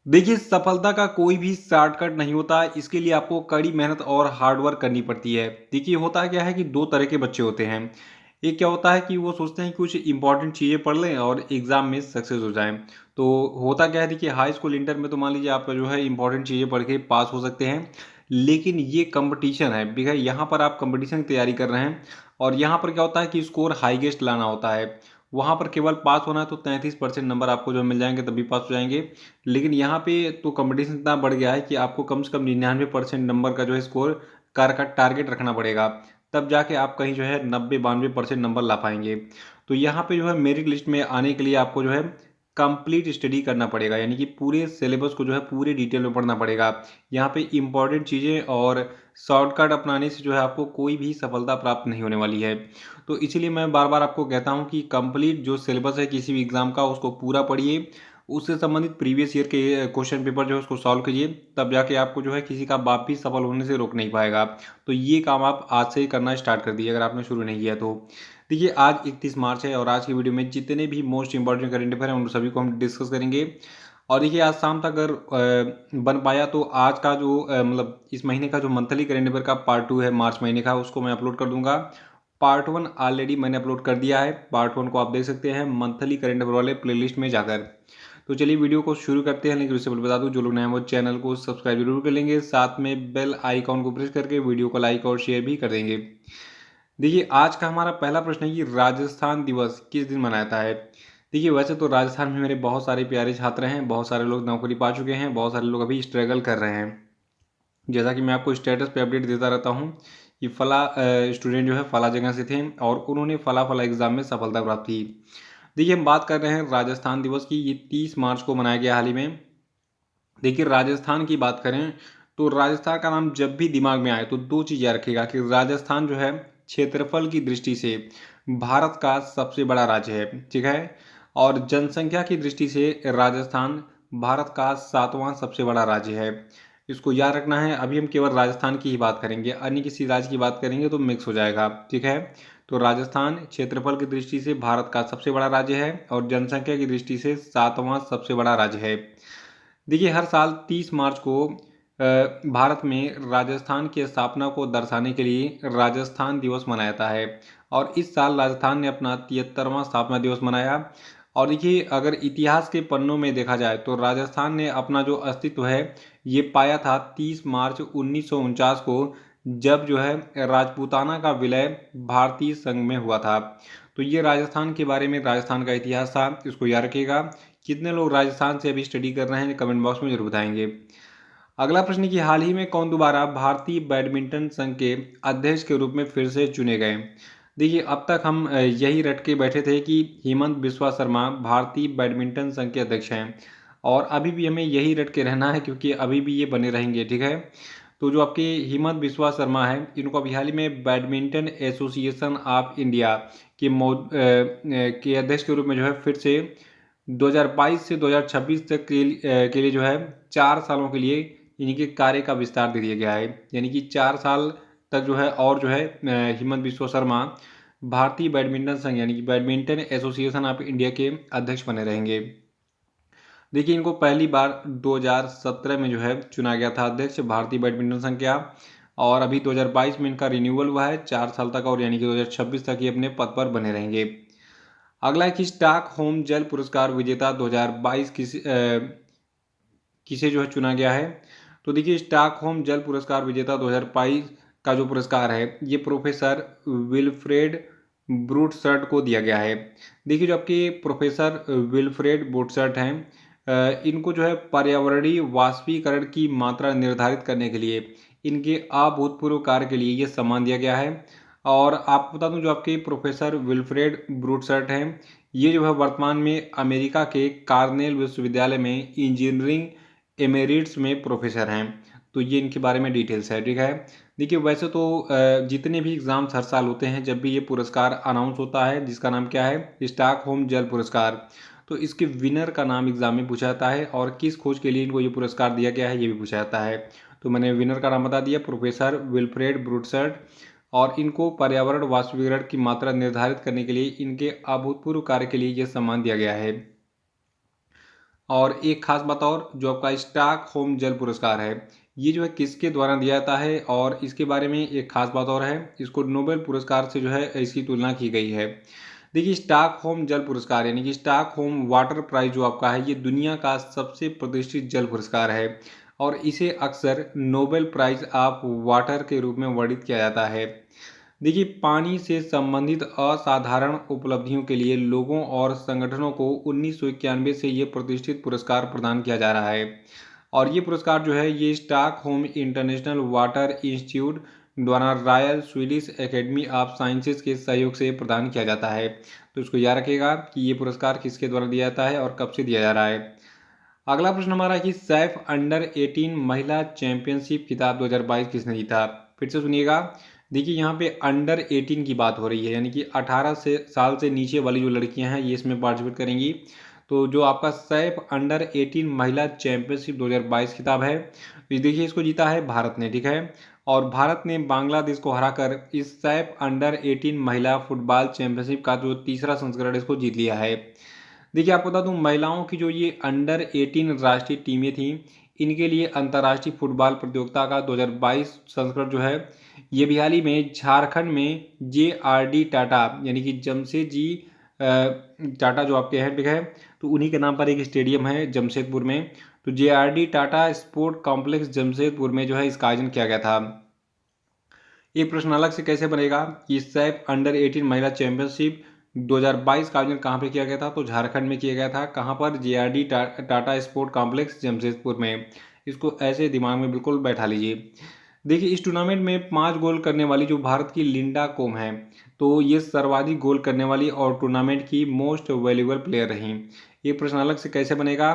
देखिए, सफलता का कोई भी शॉर्टकट नहीं होता। इसके लिए आपको कड़ी मेहनत और हार्ड वर्क करनी पड़ती है। देखिए, होता क्या है कि 2 तरह के बच्चे होते हैं। एक क्या होता है कि वो सोचते हैं कि कुछ इंपॉर्टेंट चीज़ें पढ़ लें और एग्ज़ाम में सक्सेस हो जाएँ। तो होता क्या है, देखिए हाई स्कूल, इंटर में तो मान लीजिए आप जो है इंपॉर्टेंट चीज़ें पढ़ के पास हो सकते हैं। लेकिन ये कॉम्पिटिशन है, देखिए यहाँ पर आप कॉम्पिटिशन की तैयारी कर रहे हैं और यहाँ पर क्या होता है कि स्कोर हाईएस्ट लाना होता है। वहाँ पर केवल पास होना है तो 33% नंबर आपको जो मिल जाएँगे तभी पास हो जाएँगे। लेकिन यहाँ पे तो कॉम्पिटिशन इतना बढ़ गया है कि आपको कम से कम 99% नंबर का जो है स्कोर कार का टारगेट रखना पड़ेगा। तब जाके आप कहीं जो है 90-92% नंबर ला पाएँगे। तो यहाँ पे जो है मेरिट लिस्ट में आने के लिए आपको जो है कंप्लीट स्टडी करना पड़ेगा, यानी कि पूरे सिलेबस को जो है पूरे डिटेल में पढ़ना पड़ेगा। यहाँ पे इम्पोर्टेंट चीज़ें और शॉर्टकट अपनाने से जो है आपको कोई भी सफलता प्राप्त नहीं होने वाली है। तो इसीलिए मैं बार-बार आपको कहता हूँ कि कंप्लीट जो सिलेबस है किसी भी एग्ज़ाम का उसको पूरा पढ़िए। उससे संबंधित प्रीवियस ईयर के क्वेश्चन पेपर जो है उसको सॉल्व कीजिए, तब जाके आपको जो है किसी का बाप भी सफल होने से रोक नहीं पाएगा। तो ये काम आप आज से ही करना स्टार्ट कर दीजिए अगर आपने शुरू नहीं किया तो। देखिए, आज 31 मार्च है और आज की वीडियो में जितने भी मोस्ट इंपॉर्टेंट करंट अफेयर हैं उन सभी को हम डिस्कस करेंगे। और देखिए, आज शाम तक अगर बन पाया तो आज का जो मतलब इस महीने का जो मंथली करंट अफेयर का पार्ट 2 है मार्च महीने का, उसको मैं अपलोड कर दूंगा। पार्ट 1 ऑलरेडी मैंने अपलोड कर दिया है। पार्ट 1 को आप देख सकते हैं मंथली करंट अफेयर वाले प्लेलिस्ट में जाकर। तो चलिए वीडियो को शुरू करते हैं, लेकिन उससे पहले बता दूं जो लोग नए हैं वो चैनल को सब्सक्राइब जरूर कर लेंगे, साथ में बेल आइकॉन को प्रेस करके वीडियो को लाइक और शेयर भी कर देंगे। देखिए, आज का हमारा पहला प्रश्न है कि राजस्थान दिवस किस दिन मनाया जाता है। देखिए, वैसे तो राजस्थान में मेरे बहुत सारे प्यारे छात्र हैं, बहुत सारे लोग नौकरी पा चुके हैं, बहुत सारे लोग अभी स्ट्रगल कर रहे हैं। जैसा कि मैं आपको स्टेटस पे अपडेट देता रहता हूँ कि फला स्टूडेंट जो है फला जगह से थे और उन्होंने फला फला एग्जाम में सफलता प्राप्त की। देखिए, हम बात कर रहे हैं राजस्थान दिवस की। ये 30 मार्च को मनाया गया हाल ही में। देखिए, राजस्थान की बात करें तो राजस्थान का नाम जब भी दिमाग में आए तो दो चीज़ याद रखिएगा कि राजस्थान जो है क्षेत्रफल की दृष्टि से भारत का सबसे बड़ा राज्य है, ठीक है। और जनसंख्या की दृष्टि से राजस्थान भारत का 7वां सबसे बड़ा राज्य है। इसको याद रखना है। अभी हम केवल राजस्थान की ही बात करेंगे, अन्य किसी राज्य की बात करेंगे तो मिक्स हो जाएगा, ठीक है। तो राजस्थान क्षेत्रफल की दृष्टि से भारत का सबसे बड़ा राज्य है और जनसंख्या की दृष्टि से 7वां सबसे बड़ा राज्य है। देखिए, हर साल 30 मार्च को भारत में राजस्थान की स्थापना को दर्शाने के लिए राजस्थान दिवस मनाया जाता है। और इस साल राजस्थान ने अपना 73वां स्थापना दिवस मनाया। और देखिए, अगर इतिहास के पन्नों में देखा जाए तो राजस्थान ने अपना जो अस्तित्व है ये पाया था 30 मार्च 1949 को, जब जो है राजपूताना का विलय भारतीय संघ में हुआ था। तो ये राजस्थान के बारे में राजस्थान का इतिहास था, इसको याद रखिएगा। कितने लोग राजस्थान से अभी स्टडी कर रहे हैं कमेंट बॉक्स में जरूर बताएंगे। अगला प्रश्न कि हाल ही में कौन दोबारा भारतीय बैडमिंटन संघ के अध्यक्ष के रूप में फिर से चुने गए। देखिए, अब तक हम यही रट के बैठे थे कि हेमंत बिस्वा शर्मा भारतीय बैडमिंटन संघ के अध्यक्ष हैं और अभी भी हमें यही रट के रहना है क्योंकि अभी भी ये बने रहेंगे, ठीक है। तो जो आपके हेमंत बिस्वा शर्मा है इनको अभी हाल ही में बैडमिंटन एसोसिएशन ऑफ इंडिया के अध्यक्ष के रूप में जो है फिर से 2022 से 2026 तक के लिए जो है 4 सालों के लिए इनके कार्य का विस्तार दे दिया गया है। यानी कि 4 साल तक जो है और जो है हेमंत बिस्वा शर्मा भारतीय बैडमिंटन संघ यानी कि बैडमिंटन एसोसिएशन ऑफ इंडिया के अध्यक्ष बने रहेंगे। देखिए, इनको पहली बार 2017 में जो है चुना गया था अध्यक्ष भारतीय बैडमिंटन संघ का। और अभी 2022 में इनका रिन्यूअल हुआ है 4 साल तक, और यानी कि 2026 तक ये अपने पद पर बने रहेंगे। अगला है कि स्टॉक होम जल पुरस्कार विजेता 2022 किसे जो है चुना गया है। तो देखिए, स्टॉक होम जल पुरस्कार विजेता 2022 का जो पुरस्कार है ये प्रोफेसर विल्फ्रेड ब्रूटसर्ट को दिया गया है। देखिए, जो आपके प्रोफेसर विल्फ्रेड ब्रूटसर्ट हैं इनको जो है पर्यावरणीय वाष्पीकरण की मात्रा निर्धारित करने के लिए इनके अभूतपूर्व कार्य के लिए ये सम्मान दिया गया है। और आपको बता दूं जो आपके प्रोफेसर विल्फ्रेड ब्रूटसर्ट हैं ये जो है वर्तमान में अमेरिका के कार्नेल विश्वविद्यालय में इंजीनियरिंग एमेरिट्स में प्रोफेसर हैं। तो ये इनके बारे में डिटेल्स है, ठीक है। देखिए, वैसे तो जितने भी एग्जाम्स हर साल होते हैं जब भी ये पुरस्कार अनाउंस होता है जिसका नाम क्या है स्टॉक होम जल पुरस्कार, तो इसके विनर का नाम एग्जाम में पूछा जाता है और किस खोज के लिए इनको ये पुरस्कार दिया गया है ये भी पूछा जाता है। तो मैंने विनर का नाम बता दिया, प्रोफेसर विल्फ्रेड ब्रूटसर्ट। और इनको पर्यावरण वाष्पीकरण की मात्रा निर्धारित करने के लिए इनके अभूतपूर्व कार्य के लिए यह सम्मान दिया गया है। और एक खास बात और, जो आपका स्टॉकहोम जल पुरस्कार है, ये जो है किसके द्वारा दिया जाता है, और इसके बारे में एक खास बात और है, इसको नोबेल पुरस्कार से जो है इसकी तुलना की गई है। देखिए स्टॉकहोम जल पुरस्कार यानी कि स्टॉकहोम वाटर प्राइज जो आपका है, ये दुनिया का सबसे प्रतिष्ठित जल पुरस्कार है और इसे अक्सर नोबेल प्राइज ऑफ वाटर के रूप में वर्णित किया जाता है। देखिए पानी से संबंधित असाधारण उपलब्धियों के लिए लोगों और संगठनों को 1991 से ये प्रतिष्ठित पुरस्कार प्रदान किया जा रहा है और ये पुरस्कार जो है ये स्टॉकहोम इंटरनेशनल वाटर इंस्टीट्यूट द्वारा royal Swedish academy of sciences के सहयोग से प्रदान किया जाता है। तो इसको याद रखिएगा कि ये पुरस्कार किसके द्वारा दिया जाता है और कब से दिया जा रहा है। अगला प्रश्न हमारा है कि सैफ अंडर 18 महिला चैंपियनशिप खिताब 2022 किसने जीता। फिर से सुनिएगा। देखिए यहाँ पे अंडर 18 की बात हो रही है यानी कि 18 साल से नीचे वाली जो लड़कियां हैं ये इसमें पार्टिसिपेट करेंगी। तो जो आपका सैफ अंडर 18 महिला चैंपियनशिप 2022 खिताब है, तो देखिए इसको जीता है भारत ने, ठीक है। और भारत ने बांग्लादेश को हराकर इस सैफ अंडर 18 महिला फुटबॉल चैंपियनशिप का जो तीसरा संस्करण इसको जीत लिया है। देखिए आपको बता दूं, महिलाओं की जो ये अंडर 18 राष्ट्रीय टीमें थीं, इनके लिए अंतर्राष्ट्रीय फुटबॉल प्रतियोगिता का 2022 संस्करण जो है ये भी हाल ही में झारखंड में JRD टाटा यानी कि जमशेद जी टाटा जो आपके हैं, ठीक है, तो उन्हीं के नाम पर एक स्टेडियम है जमशेदपुर में। तो JRD Tata sport complex Jamshedpur में जो है इसका आयोजन किया गया था। ये प्रश्न अलग से कैसे बनेगा कि सैफ अंडर 18 महिला चैंपियनशिप 2022 का आयोजन कहाँ पे किया गया था, तो झारखंड में किया गया था। कहाँ पर? JRD Tata sport complex Jamshedpur में। इसको ऐसे दिमाग में बिल्कुल बैठा लीजिए। देखिए इस टूर्नामेंट में 5 गोल करने वाली जो भारत की लिंडा कोम है, तो ये सर्वाधिक गोल करने वाली और टूर्नामेंट की मोस्ट वैल्यूएबल प्लेयर रही। ये प्रश्न अलग से कैसे बनेगा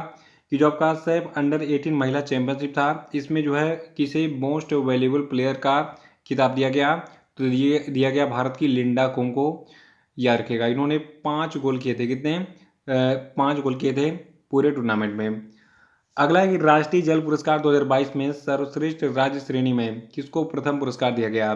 कि जो आपका सैफ अंडर 18 महिला चैंपियनशिप था, इसमें जो है किसे मोस्ट वैल्यूएबल प्लेयर का खिताब दिया गया, तो ये दिया गया भारत की लिंडा कोम को। याद रखेगा इन्होंने 5 गोल किए थे। कितने? 5 गोल किए थे पूरे टूर्नामेंट में। अगला है कि राष्ट्रीय जल पुरस्कार 2022 में सर्वश्रेष्ठ राज्य श्रेणी में किसको प्रथम पुरस्कार दिया गया।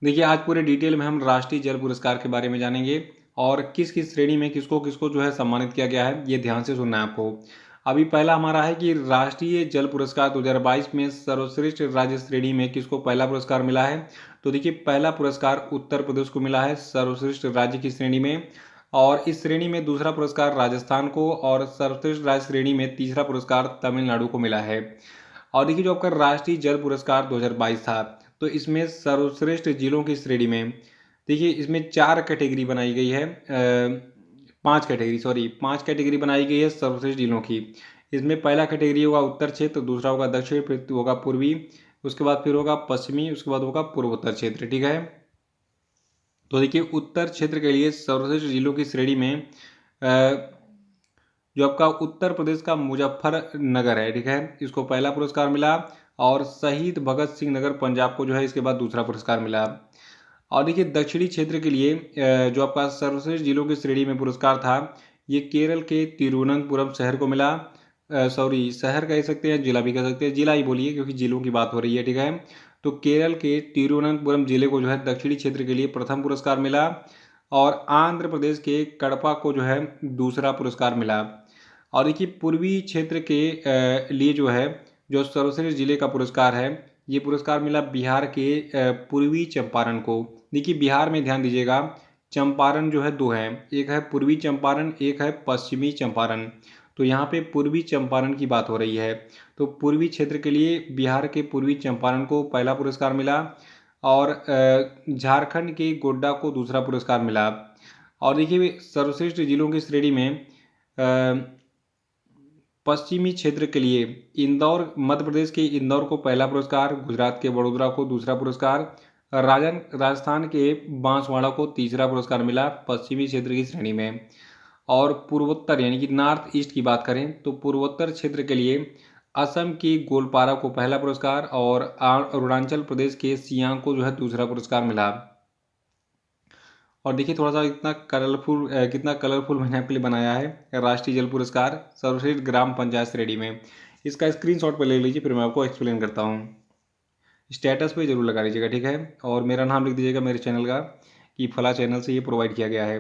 देखिए आज पूरे डिटेल में हम राष्ट्रीय जल पुरस्कार के बारे में जानेंगे और किस किस श्रेणी में किसको किसको जो है सम्मानित किया गया है, ये ध्यान से सुनना है आपको। अभी पहला हमारा है कि राष्ट्रीय जल पुरस्कार 2022 में सर्वश्रेष्ठ राज्य श्रेणी में किसको पहला पुरस्कार मिला है। तो देखिए पहला पुरस्कार उत्तर प्रदेश को मिला है सर्वश्रेष्ठ राज्य की श्रेणी में, और इस श्रेणी में दूसरा पुरस्कार राजस्थान को, और सर्वश्रेष्ठ राज्य श्रेणी में तीसरा पुरस्कार तमिलनाडु को मिला है। और देखिए जो आपका राष्ट्रीय जल पुरस्कार 2022 था, तो इसमें सर्वश्रेष्ठ जिलों की श्रेणी में देखिए इसमें 4 कैटेगरी बनाई गई है, 5 कैटेगरी बनाई गई है सर्वश्रेष्ठ जिलों की। इसमें पहला कैटेगरी होगा उत्तर क्षेत्र, दूसरा होगा दक्षिण, फिर होगा पूर्वी, उसके बाद फिर होगा पश्चिमी, उसके बाद होगा पूर्वोत्तर क्षेत्र, ठीक है। तो देखिए उत्तर क्षेत्र के लिए सर्वश्रेष्ठ जिलों की श्रेणी में जो आपका उत्तर प्रदेश का मुजफ्फरनगर है, ठीक है, इसको पहला पुरस्कार मिला, और शहीद भगत सिंह नगर पंजाब को जो है इसके बाद दूसरा पुरस्कार मिला। और देखिए दक्षिणी क्षेत्र के लिए जो आपका सर्वश्रेष्ठ जिलों की श्रेणी में पुरस्कार था, ये केरल के तिरुवनंतपुरम शहर को मिला। सॉरी, शहर कह सकते हैं, जिला भी कह सकते हैं, जिला ही बोलिए क्योंकि जिलों की बात हो रही है, ठीक है। तो केरल के तिरुवनंतपुरम जिले को जो है दक्षिणी क्षेत्र के लिए प्रथम पुरस्कार मिला, और आंध्र प्रदेश के कड़पा को जो है दूसरा पुरस्कार मिला। और देखिए पूर्वी क्षेत्र के लिए जो है जो सर्वश्रेष्ठ जिले का पुरस्कार है, ये पुरस्कार मिला बिहार के पूर्वी चंपारण को। देखिए बिहार में ध्यान दीजिएगा, चंपारण जो है 2 है, एक है पूर्वी चंपारण, एक है पश्चिमी चंपारण। तो यहाँ पे पूर्वी चंपारण की बात हो रही है। तो पूर्वी क्षेत्र के लिए बिहार के पूर्वी चंपारण को पहला पुरस्कार मिला, और झारखंड के गोड्डा को दूसरा पुरस्कार मिला। और देखिए सर्वश्रेष्ठ जिलों की श्रेणी में पश्चिमी क्षेत्र के लिए इंदौर, मध्य प्रदेश के इंदौर को पहला पुरस्कार, गुजरात के वडोदरा को दूसरा पुरस्कार, राजस्थान के बांसवाड़ा को तीसरा पुरस्कार मिला पश्चिमी क्षेत्र की श्रेणी में। और पूर्वोत्तर यानी कि नॉर्थ ईस्ट की बात करें तो पूर्वोत्तर क्षेत्र के लिए असम की गोलपारा को पहला पुरस्कार, और अरुणाचल प्रदेश के सियांग को जो है दूसरा पुरस्कार मिला। और देखिए थोड़ा सा कितना कलरफुल मैंने आपके लिए बनाया है राष्ट्रीय जल पुरस्कार सर्वश्रेष्ठ ग्राम पंचायत श्रेणी में। इसका स्क्रीनशॉट पे ले लीजिए, फिर मैं आपको एक्सप्लेन करता हूँ। स्टेटस पे जरूर लगा लीजिएगा, ठीक है, और मेरा नाम लिख दीजिएगा मेरे चैनल का कि फला चैनल से ये प्रोवाइड किया गया है।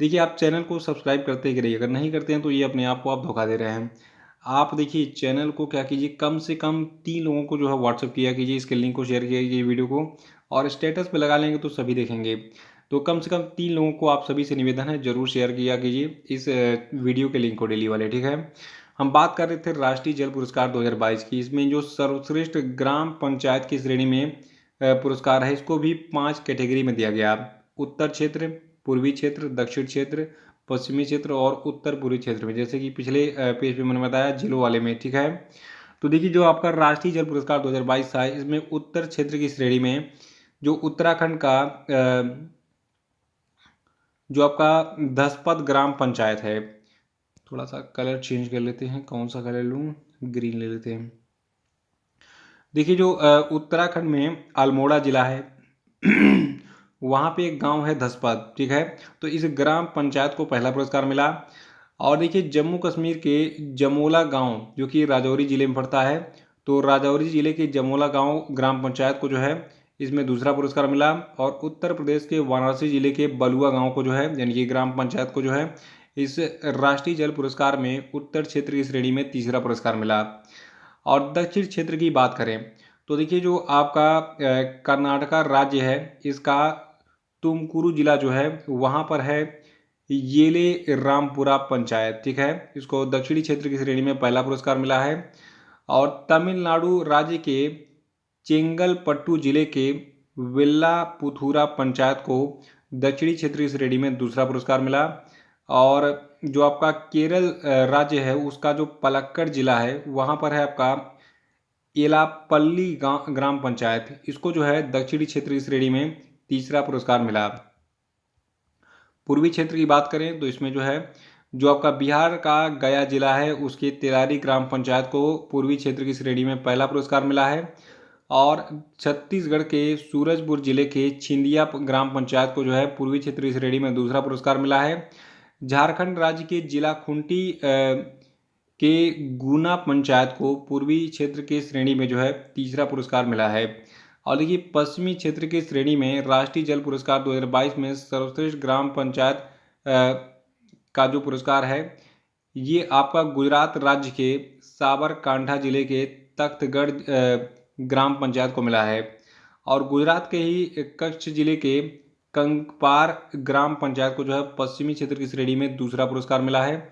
देखिए आप चैनल को सब्सक्राइब करते ही रहिए, अगर नहीं करते हैं तो ये अपने आप को आप धोखा दे रहे हैं। आप देखिए चैनल को क्या कीजिए, कम से कम 3 लोगों को जो है व्हाट्सएप किया कीजिए, इसके लिंक को शेयर किया कीजिए वीडियो को, और स्टेटस पे लगा लेंगे तो सभी देखेंगे। तो कम से कम 3 लोगों को आप सभी से निवेदन है, ज़रूर शेयर किया कीजिए इस वीडियो के लिंक को डेली वाले, ठीक है। हम बात कर रहे थे राष्ट्रीय जल पुरस्कार 2022 की। इसमें जो सर्वश्रेष्ठ ग्राम पंचायत की श्रेणी में पुरस्कार है, इसको भी 5 कैटेगरी में दिया गया। उत्तर क्षेत्र, पूर्वी क्षेत्र, दक्षिण क्षेत्र, पश्चिमी क्षेत्र और उत्तर पूर्वी क्षेत्र में, जैसे कि पिछले पेज पे मैंने बताया जिलों वाले में, ठीक है। तो देखिए जो आपका राष्ट्रीय जल पुरस्कार 2022 था, इसमें उत्तर क्षेत्र की श्रेणी में जो उत्तराखंड का जो आपका दसपत ग्राम पंचायत है, थोड़ा सा कलर चेंज कर लेते हैं, कौन सा कलर लूँ, ग्रीन ले लेते हैं। देखिए जो उत्तराखंड में अल्मोड़ा जिला है वहाँ पे एक गांव है धसपत, ठीक है। तो इस ग्राम पंचायत को पहला पुरस्कार मिला। और देखिए जम्मू कश्मीर के जमोला गांव जो कि राजौरी जिले में पड़ता है, तो राजौरी जिले के जमोला गांव ग्राम पंचायत को जो है इसमें दूसरा पुरस्कार मिला। और उत्तर प्रदेश के वाराणसी जिले के बलुआ गांव को जो है, यानी कि ग्राम पंचायत को जो है, इस राष्ट्रीय जल पुरस्कार में उत्तर क्षेत्र की श्रेणी में तीसरा पुरस्कार मिला। और दक्षिण क्षेत्र की बात करें तो देखिए जो आपका कर्नाटका राज्य है, इसका तुमकुरु जिला जो है वहाँ पर है येले रामपुरा पंचायत, ठीक है। इसको दक्षिणी क्षेत्र की श्रेणी में पहला पुरस्कार मिला है। और तमिलनाडु राज्य के चेंगलपट्टू जिले के वेल्लापुथुरा पंचायत को दक्षिणी क्षेत्र की श्रेणी में दूसरा पुरस्कार मिला। और जो आपका केरल राज्य है, उसका जो पलक्कड़ जिला है वहाँ पर है आपका एलापल्ली ग्राम पंचायत, इसको जो है दक्षिणी क्षेत्र की श्रेणी में तीसरा पुरस्कार मिला। पूर्वी क्षेत्र की बात करें तो इसमें जो है जो आपका बिहार का गया जिला है, उसके तेलारी ग्राम पंचायत को पूर्वी क्षेत्र की श्रेणी में पहला पुरस्कार मिला है। और छत्तीसगढ़ के सूरजपुर जिले के छिंदिया ग्राम पंचायत को जो है पूर्वी क्षेत्र की श्रेणी में दूसरा पुरस्कार मिला है। झारखंड राज्य के जिला खूंटी के गुना पंचायत को पूर्वी क्षेत्र के श्रेणी में जो है तीसरा पुरस्कार मिला है। और देखिए पश्चिमी क्षेत्र की श्रेणी में राष्ट्रीय जल पुरस्कार 2022 में सर्वश्रेष्ठ ग्राम पंचायत का जो पुरस्कार है, ये आपका गुजरात राज्य के साबरकांठा जिले के तख्तगढ़ ग्राम पंचायत को मिला है। और गुजरात के ही कच्छ जिले के कंकपार ग्राम पंचायत को जो है पश्चिमी क्षेत्र की श्रेणी में दूसरा पुरस्कार मिला है।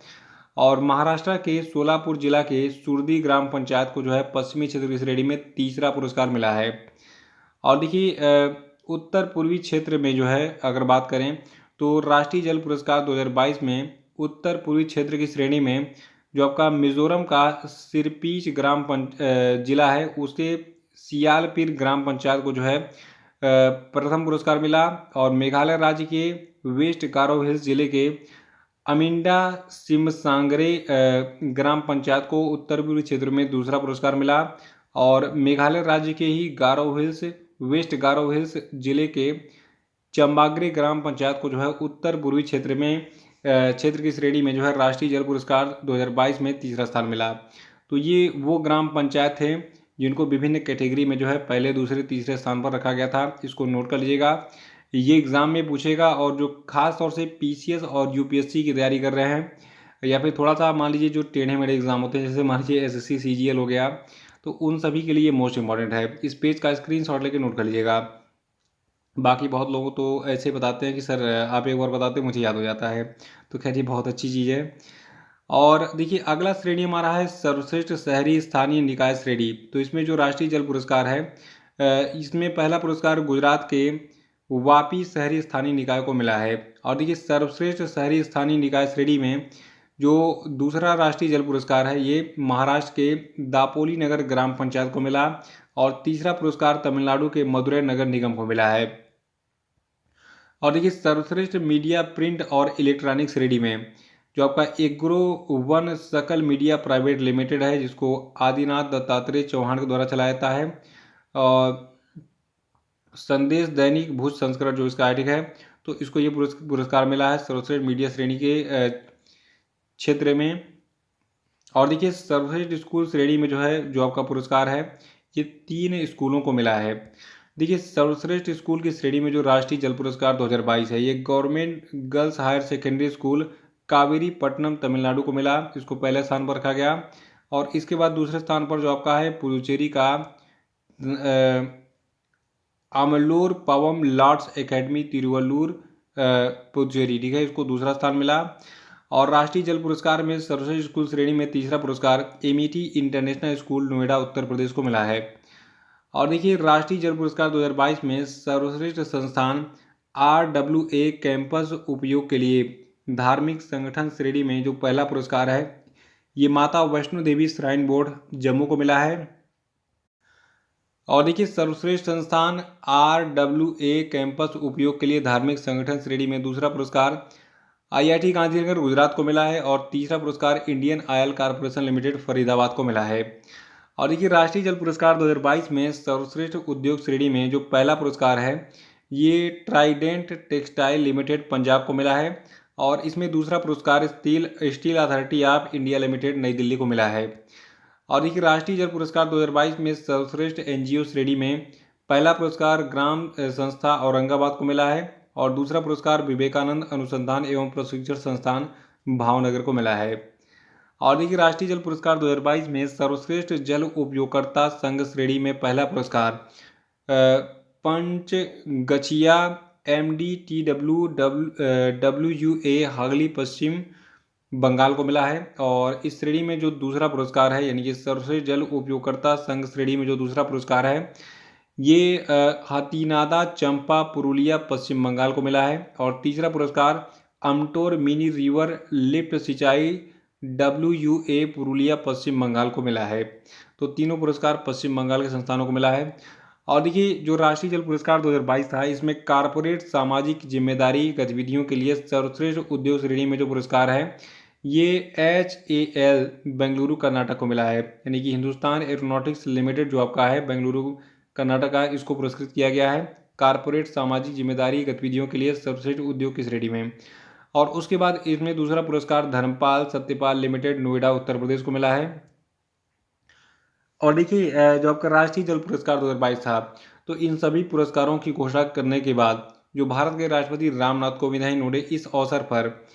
और महाराष्ट्र के सोलापुर जिला के सुरदी ग्राम पंचायत को जो है पश्चिमी क्षेत्र की श्रेणी में तीसरा पुरस्कार मिला है। और देखिए उत्तर पूर्वी क्षेत्र में जो है अगर बात करें तो राष्ट्रीय जल पुरस्कार 2022 में उत्तर पूर्वी क्षेत्र की श्रेणी में जो आपका मिजोरम का सिरपीच जिला है, उसके सियालपीर ग्राम पंचायत को जो है प्रथम पुरस्कार मिला। और मेघालय राज्य के वेस्ट गारो हिल्स जिले के अमिंडा सिमसांगरे ग्राम पंचायत को उत्तर पूर्वी क्षेत्र में दूसरा पुरस्कार मिला। और मेघालय राज्य के ही वेस्ट गारो हिल्स जिले के चंबाग्रे ग्राम पंचायत को जो है उत्तर पूर्वी क्षेत्र में क्षेत्र की श्रेणी में जो है राष्ट्रीय जल पुरस्कार 2022 में तीसरा स्थान मिला। तो ये वो ग्राम पंचायत थे जिनको विभिन्न कैटेगरी में जो है पहले, दूसरे, तीसरे स्थान पर रखा गया था। इसको नोट कर लीजिएगा, ये एग्ज़ाम में पूछेगा। और जो खास तौर से पीसीएस और यूपीएससी की तैयारी कर रहे हैं, या फिर थोड़ा सा मान लीजिए जो टेढ़े मेढ़े एग्जाम होते हैं, जैसे मान लीजिए एसएससी सीजीएल हो गया, तो उन सभी के लिए मोस्ट इंपॉर्टेंट है। इस पेज का स्क्रीनशॉट लेके नोट कर लीजिएगा। बाकी बहुत लोग तो ऐसे बताते हैं कि सर आप एक बार बताते मुझे याद हो जाता है, तो खैर ये बहुत अच्छी चीज़ है। और देखिए अगला श्रेणी हमारा है सर्वश्रेष्ठ शहरी स्थानीय निकाय श्रेणी। तो इसमें जो राष्ट्रीय जल पुरस्कार है, इसमें पहला पुरस्कार गुजरात के वापी शहरी स्थानीय निकाय को मिला है। और देखिए सर्वश्रेष्ठ शहरी स्थानीय निकाय श्रेणी में जो दूसरा राष्ट्रीय जल पुरस्कार है, ये महाराष्ट्र के दापोली नगर ग्राम पंचायत को मिला। और तीसरा पुरस्कार तमिलनाडु के मदुरै नगर निगम को मिला है। और देखिए सर्वश्रेष्ठ मीडिया प्रिंट और इलेक्ट्रॉनिक श्रेणी में जो आपका एग्रो वन सकल मीडिया प्राइवेट लिमिटेड है, जिसको आदिनाथ दत्तात्रेय चौहान के द्वारा चलाया जाता है, और संदेश दैनिक भुज संस्करण जो इसका आर्टिकल है, तो इसको ये पुरस्कार मिला है सर्वश्रेष्ठ मीडिया श्रेणी के क्षेत्र में। और देखिए सर्वश्रेष्ठ स्कूल श्रेणी में जो है जो आपका पुरस्कार है, ये 3 स्कूलों को मिला है। देखिए, सर्वश्रेष्ठ स्कूल की श्रेणी में जो राष्ट्रीय जल पुरस्कार 2022 है, ये government girls higher secondary school Kaveripattinam Tamil Nadu को मिला। इसको पहले स्थान पर रखा गया। और इसके बाद दूसरे स्थान पर जो आपका है पुडुचेरी का आमल्लूर पवम लॉर्ड्स एकेडमी तिरुवल्लूर पुडुचेरी, ठीक है, इसको दूसरा स्थान मिला। और राष्ट्रीय जल पुरस्कार में सर्वश्रेष्ठ स्कूल श्रेणी में तीसरा पुरस्कार Amity international school Noida Uttar Pradesh को मिला है। और देखिए, राष्ट्रीय जल पुरस्कार 2022 में सर्वश्रेष्ठ संस्थान RWA कैंपस उपयोग के लिए धार्मिक संगठन श्रेणी में जो पहला पुरस्कार है, ये माता वैष्णो देवी श्राइन बोर्ड जम्मू को मिला है। और देखिए, सर्वश्रेष्ठ संस्थान RWA कैंपस उपयोग के लिए धार्मिक संगठन श्रेणी में दूसरा पुरस्कार IIT गांधीनगर गुजरात को मिला है। और तीसरा पुरस्कार Indian oil corporation limited Faridabad को मिला है। और देखिए, राष्ट्रीय जल पुरस्कार 2022 में सर्वश्रेष्ठ उद्योग श्रेणी में जो पहला पुरस्कार है, ये ट्राइडेंट टेक्सटाइल लिमिटेड पंजाब को मिला है। और इसमें दूसरा पुरस्कार steel authority of India limited नई दिल्ली को मिला है। और देखिए, राष्ट्रीय जल पुरस्कार 2022 में सर्वश्रेष्ठ NGO श्रेणी में पहला पुरस्कार ग्राम संस्था औरंगाबाद को मिला है। और दूसरा पुरस्कार विवेकानंद अनुसंधान एवं प्रशिक्षण संस्थान भावनगर को मिला है। और देखिए, राष्ट्रीय जल पुरस्कार 2022 में सर्वश्रेष्ठ जल उपयोगकर्ता संघ श्रेणी में पहला पुरस्कार पंचगछिया MDTWWA हागली पश्चिम बंगाल को मिला है। और इस श्रेणी में जो दूसरा पुरस्कार है, यानी कि सर्वश्रेष्ठ जल उपयोगकर्ता संघ श्रेणी में जो दूसरा पुरस्कार है, ये हाथीनादा चंपा पुरुलिया पश्चिम बंगाल को मिला है। और तीसरा पुरस्कार अमटोर मिनी रिवर लिफ्ट सिंचाई WUA पुरुलिया पश्चिम बंगाल को मिला है। तो तीनों पुरस्कार पश्चिम बंगाल के संस्थानों को मिला है। और देखिए, जो राष्ट्रीय जल पुरस्कार 2022 था, इसमें कारपोरेट सामाजिक जिम्मेदारी गतिविधियों के लिए सर्वश्रेष्ठ उद्योग श्रेणी में जो पुरस्कार है, ये HAL बेंगलुरु कर्नाटक को मिला है। यानी कि हिंदुस्तान एरोनॉटिक्स लिमिटेड जो आपका है बेंगलुरु कर्नाटक का, इसको पुरस्कृत किया गया है कारपोरेट सामाजिक जिम्मेदारी गतिविधियों के लिए सर्वश्रेष्ठ उद्योग की श्रेणी में। और उसके बाद इसमें दूसरा पुरस्कार धर्मपाल सत्यपाल लिमिटेड नोएडा उत्तर प्रदेश को मिला है। और देखिए, जो आपका राष्ट्रीय जल पुरस्कार 2022 था, तो इन सभी पुरस्कारों की घोषणा करने के बाद जो भारत के राष्ट्रपति रामनाथ कोविंद हैं, इन्होंने इस अवसर पर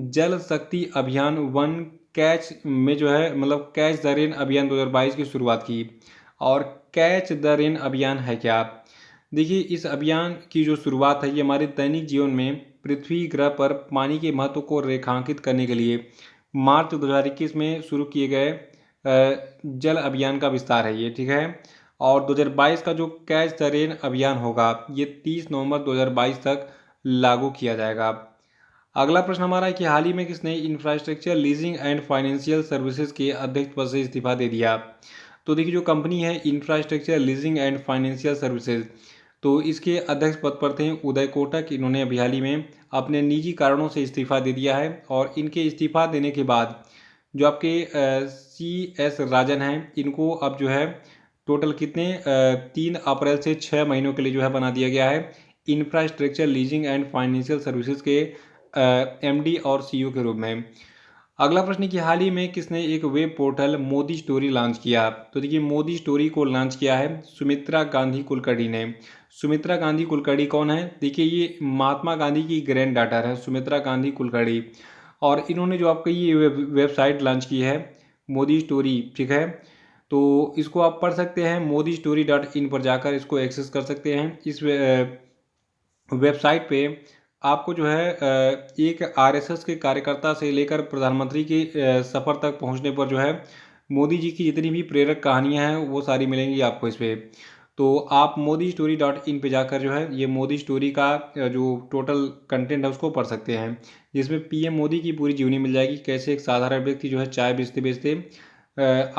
जल शक्ति अभियान वन कैच में जो है मतलब कैच द रेन अभियान 2022 की शुरुआत की। और कैच द रेन अभियान है क्या? देखिए, इस अभियान की जो शुरुआत है, ये हमारे दैनिक जीवन में पृथ्वी ग्रह पर पानी के महत्व को रेखांकित करने के लिए मार्च 2021 में शुरू किए गए जल अभियान का विस्तार है ये, ठीक है। और 2022 का जो कैच द रेन अभियान होगा, ये 30 नवंबर 2022 तक लागू किया जाएगा। अगला प्रश्न हमारा है कि हाल ही में किसने infrastructure leasing and financial services के अध्यक्ष पद से इस्तीफा दे दिया? तो देखिए, जो कंपनी है infrastructure leasing and financial services, तो इसके अध्यक्ष पद पर थे उदय कोटक। इन्होंने अभी हाल ही में अपने निजी कारणों से इस्तीफा दे दिया है। और इनके इस्तीफा देने के बाद जो आपके CS राजन हैं, इनको अब जो है टोटल कितने 3 अप्रैल से 6 महीनों के लिए जो है बना दिया गया है infrastructure leasing and financial services के MD और CEO के रूप में। अगला प्रश्न कि हाल ही में किसने एक web portal Modi story launch किया? तो देखिए, मोदी स्टोरी को लॉन्च किया है सुमित्रा गांधी कुलकर्णी ने। सुमित्रा गांधी कुलकर्णी कौन है? देखिए, ये महात्मा गांधी की ग्रैंड डॉटर है सुमित्रा गांधी कुलकर्णी। और इन्होंने जो आपका ये वेबसाइट लॉन्च की है मोदी स्टोरी, ठीक है, तो इसको आप पढ़ सकते हैं modistory.in पर जाकर इसको एक्सेस कर सकते हैं। इस वेबसाइट पे आपको जो है एक RSS के कार्यकर्ता से लेकर प्रधानमंत्री के सफ़र तक पहुंचने पर जो है मोदी जी की जितनी भी प्रेरक कहानियां हैं वो सारी मिलेंगी आपको इस पर। तो आप modistory.in पे जाकर जो है ये मोदी स्टोरी का जो टोटल कंटेंट है उसको पढ़ सकते हैं, जिसमें PM मोदी की पूरी जीवनी मिल जाएगी, कैसे एक साधारण व्यक्ति जो है चाय बेचते बेचते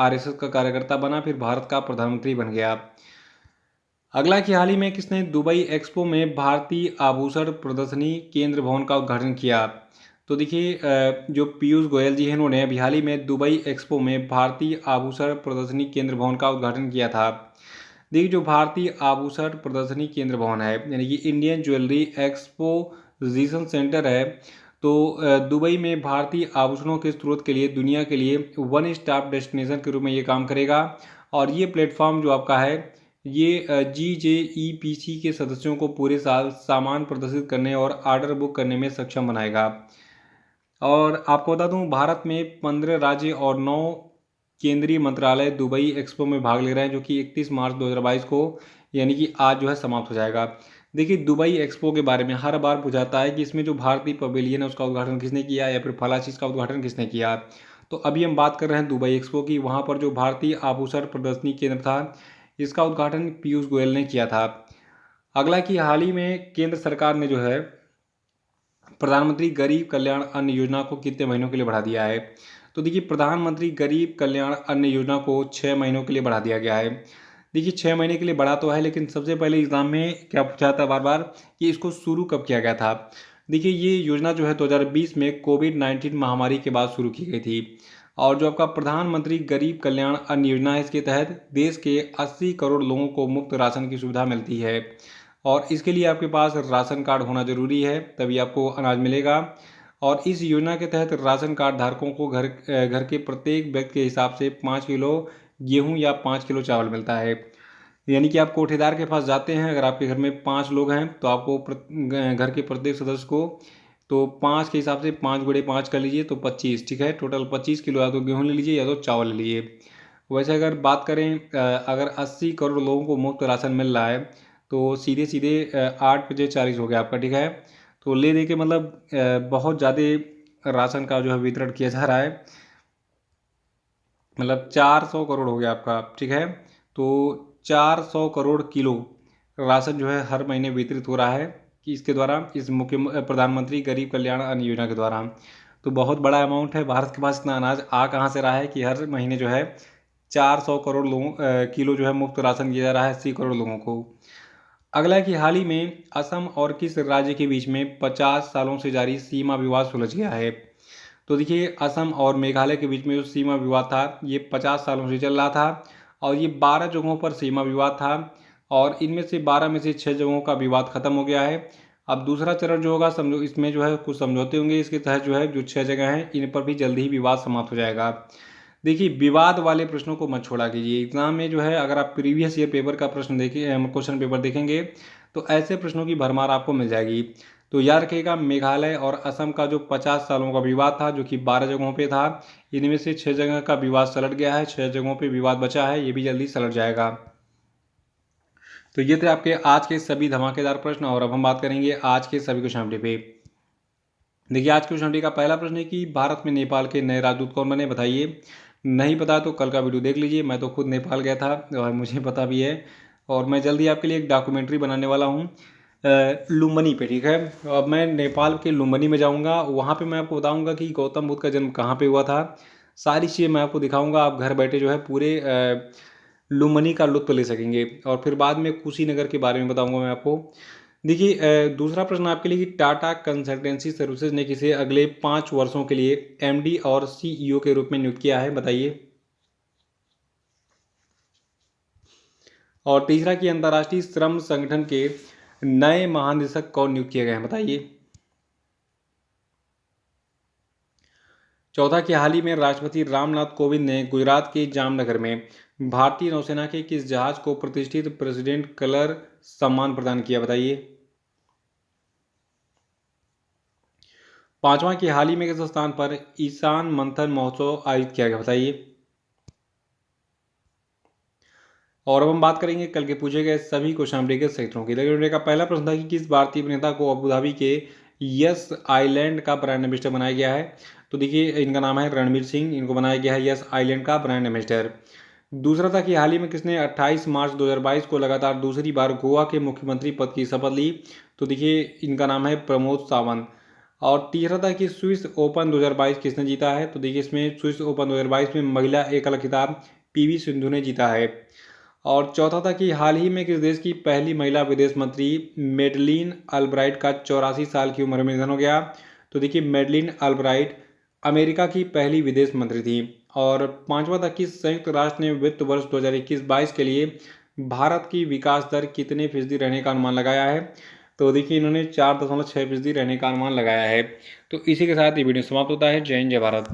RSS का कार्यकर्ता बना, फिर भारत का प्रधानमंत्री बन गया। अगला कि हाल ही में किसने दुबई एक्सपो में भारतीय आभूषण प्रदर्शनी केंद्र भवन का उद्घाटन किया? तो देखिए, जो पीयूष गोयल जी हैं, इन्होंने अभी हाल ही में दुबई एक्सपो में भारतीय आभूषण प्रदर्शनी केंद्र भवन का उद्घाटन किया था। देखिए, जो भारतीय आभूषण प्रदर्शनी केंद्र भवन है, यानी कि इंडियन ज्वेलरी एक्सपोजिशन सेंटर है, तो दुबई में भारतीय आभूषणों के स्रोत के लिए दुनिया के लिए वन स्टॉप डेस्टिनेशन के रूप में ये काम करेगा। और ये प्लेटफॉर्म जो आपका है ये GJEPC के सदस्यों को पूरे साल सामान प्रदर्शित करने और ऑर्डर बुक करने में सक्षम बनाएगा। और आपको बता दूं, भारत में 15 राज्य और 9 केंद्रीय मंत्रालय दुबई एक्सपो में भाग ले रहे हैं, जो कि 31 मार्च 2022 को यानी कि आज जो है समाप्त हो जाएगा। देखिए, दुबई एक्सपो के बारे में हर बार पूछाता है कि इसमें जो भारतीय पवेलियन है उसका उद्घाटन किसने किया या फिर फला चीज़ का उद्घाटन किसने किया। तो अभी हम बात कर रहे हैं दुबई एक्सपो की। वहाँ पर जो भारतीय आभूषण प्रदर्शनी केंद्र था, इसका उद्घाटन पीयूष गोयल ने किया था। अगला कि हाल ही में केंद्र सरकार ने जो है प्रधानमंत्री गरीब कल्याण अन्न योजना को कितने महीनों के लिए बढ़ा दिया है। तो देखिए, प्रधानमंत्री गरीब कल्याण अन्न योजना को 6 महीनों के लिए बढ़ा दिया गया है। देखिए, 6 महीने के लिए बढ़ा तो है, लेकिन सबसे पहले एग्जाम में क्या पूछा था बार बार कि इसको शुरू कब किया गया था। देखिए, ये योजना जो है 2020 में कोविड-19 महामारी के बाद शुरू की गई थी। और जो आपका प्रधानमंत्री गरीब कल्याण अन्न योजना है, इसके तहत देश के 80 करोड़ लोगों को मुफ्त राशन की सुविधा मिलती है। और इसके लिए आपके पास राशन कार्ड होना ज़रूरी है, तभी आपको अनाज मिलेगा। और इस योजना के तहत राशन कार्ड धारकों को घर के प्रत्येक व्यक्ति के हिसाब से 5 किलो गेहूं या 5 किलो चावल मिलता है। यानी कि आप कोठेदार के पास जाते हैं, अगर आपके घर में 5 लोग हैं तो आपको घर के प्रत्येक सदस्य को तो 5 के हिसाब से 5 गुणे 5 कर लीजिए तो 25, ठीक है। टोटल 25 किलो या तो गेहूँ ले लीजिए या तो चावल ले लीजिए। वैसे अगर बात करें, अगर 80 करोड़ लोगों को मुफ्त राशन मिल रहा है तो सीधे सीधे 8 बजे 40 हो गया आपका, ठीक है। तो ले दे के मतलब बहुत ज़्यादा राशन का जो है वितरण किया जा रहा है। मतलब 400 करोड़ हो गया आपका, ठीक है। तो 400 करोड़ किलो राशन जो है हर महीने वितरित हो रहा है कि इसके द्वारा, इस प्रधानमंत्री गरीब कल्याण अन्न योजना के द्वारा। तो बहुत बड़ा अमाउंट है। भारत के पास इतना अनाज आ कहाँ से रहा है कि हर महीने जो है 400 करोड़ किलो जो है मुफ्त राशन दिया जा रहा है 80 करोड़ लोगों को। अगला है कि हाल ही में असम और किस राज्य के बीच में 50 सालों से जारी सीमा विवाद सुलझ गया है। तो देखिए, असम और मेघालय के बीच में जो सीमा विवाद था ये 50 सालों से चल रहा था और ये 12 जगहों पर सीमा विवाद था। और इनमें से 12 में से 6 जगहों का विवाद खत्म हो गया है। अब दूसरा चरण जो होगा, समझो इसमें जो है कुछ समझौते होंगे, इसके तहत जो है जो 6 जगह हैं इन पर भी जल्दी ही विवाद समाप्त हो जाएगा। देखिए, विवाद वाले प्रश्नों को मत छोड़ा कीजिए। एग्जाम में जो है अगर आप प्रीवियस ईयर पेपर का प्रश्न देखें, क्वेश्चन पेपर देखेंगे तो ऐसे प्रश्नों की भरमार आपको मिल जाएगी। तो याद रखिएगा, मेघालय और असम का जो 50 सालों का विवाद था जो कि 12 जगहों पे था, इनमें से 6 जगह का विवाद सलट गया है, 6 जगहों पे विवाद बचा है, ये भी जल्दी सलट जाएगा। तो ये थे आपके आज के सभी धमाकेदार प्रश्न और अब हम बात करेंगे आज के सभी क्वेश्चन पे। देखिए, आज के क्वेश्चन का पहला प्रश्न है कि भारत में नेपाल के नए राजदूत कौन बने, बताइए। नहीं पता तो कल का वीडियो देख लीजिए, मैं तो खुद नेपाल गया था और मुझे पता भी है। और मैं जल्दी आपके लिए एक डॉक्यूमेंट्री बनाने वाला हूँ लुम्बिनी पे, ठीक है। अब मैं नेपाल के लुम्बिनी में जाऊँगा, वहाँ पे मैं आपको बताऊँगा कि गौतम बुद्ध का जन्म कहाँ पे हुआ था। सारी चीज़ें मैं आपको दिखाऊँगा, आप घर बैठे जो है पूरे लुम्बिनी का लुत्फ ले सकेंगे। और फिर बाद में कुशीनगर के बारे में बताऊँगा मैं आपको। देखिए, दूसरा प्रश्न आपके लिए कि टाटा कंसल्टेंसी सर्विसेज ने किसे अगले 5 वर्षों के लिए एमडी और सीईओ के रूप में नियुक्त किया है, बताइए। और तीसरा कि अंतर्राष्ट्रीय श्रम संगठन के नए महानिदेशक कौन नियुक्त किए गए हैं, बताइए। चौथा कि हाल ही में राष्ट्रपति रामनाथ कोविंद ने गुजरात के जामनगर में भारतीय नौसेना के किस जहाज को प्रतिष्ठित प्रेसिडेंट कलर सम्मान प्रदान किया, बताइए। पांचवा कि हाल ही में किस स्थान पर ईशान मंथन महोत्सव आयोजित किया गया, बताइए। और अब हम बात करेंगे कल के पूछे गए सभी क्वेश्चन के सही उत्तरों की। लेकिन का पहला प्रश्न था कि किस भारतीय अभिनेता को अबू धाबी के यस आइलैंड का ब्रांड एम्बेसडर बनाया गया है। तो देखिए, इनका नाम है रणवीर सिंह, इनको बनाया गया है यस आइलैंड का ब्रांड एम्बेसडर। दूसरा था कि हाल ही में किसने 28 मार्च 2022 को लगातार दूसरी बार गोवा के मुख्यमंत्री पद की शपथ ली। तो देखिए, इनका नाम है प्रमोद सावंत। और तीसरा था कि स्विस ओपन 2022 किसने जीता है। तो देखिए, इसमें स्विस ओपन 2022 में महिला एकल खिताब पीवी सिंधु ने जीता है। और चौथा था कि हाल ही में किस देश की पहली महिला विदेश मंत्री मेडलिन अल्ब्राइट का 84 साल की उम्र में निधन हो गया। तो देखिए, मेडलिन अल्ब्राइट अमेरिका की पहली विदेश मंत्री थी। और पांचवा था कि संयुक्त राष्ट्र ने वित्त वर्ष 2021-22 के लिए भारत की विकास दर कितने फीसदी रहने का अनुमान लगाया है। तो देखिए, इन्होंने 4.6% रहने का अनुमान लगाया है। तो इसी के साथ ये वीडियो समाप्त होता है। जय हिंद, जय भारत।